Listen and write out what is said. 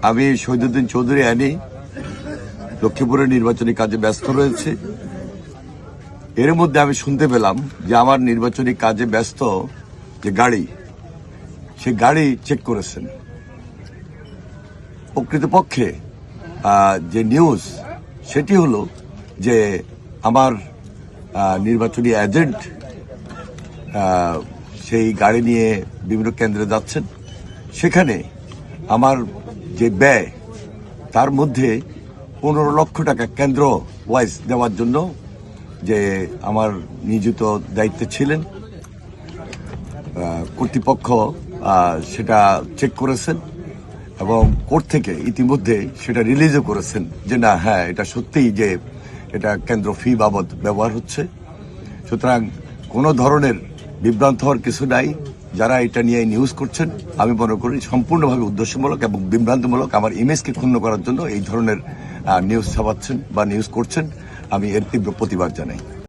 আমি শহীদুদ্দিন চৌধুরী আনি লক্ষ্মীপুরের নির্বাচনী কাজে ব্যস্ত রয়েছে। এর মধ্যে আমি শুনতে পেলাম যে আমার নির্বাচনী কাজে ব্যস্ত যে গাড়ি, সে গাড়ি চেক করেছেন। প্রকৃতপক্ষে যে নিউজ সেটি হলো যে আমার নির্বাচনী এজেন্ট সেই গাড়ি নিয়ে বিভিন্ন কেন্দ্রে যাচ্ছেন। সেখানে আমার যে ব্যয়, তার মধ্যে 15 লক্ষ টাকা কেন্দ্র ওয়াইজ দেওয়ার জন্য যে আমার নিয়োজিত দায়িত্বে ছিলেন কর্তৃপক্ষ সেটা চেক করেছেন এবং কোর্ট থেকে ইতিমধ্যে সেটা রিলিজও করেছেন যে না, হ্যাঁ, এটা সত্যিই যে এটা কেন্দ্র ফি বাবদ ব্যবহার হচ্ছে। সুতরাং কোনো ধরনের বিভ্রান্ত হওয়ার কিছু নাই। যারা এটা নিয়ে নিউজ করছেন, আমি মনে করি সম্পূর্ণভাবে উদ্দেশ্যমূলক এবং বিভ্রান্তমূলক, আমার ইমেজকে ক্ষুণ্ণ করার জন্য এই ধরনের নিউজ ছাপাচ্ছেন বা নিউজ করছেন। আমি এর তীব্র প্রতিবাদ জানাই।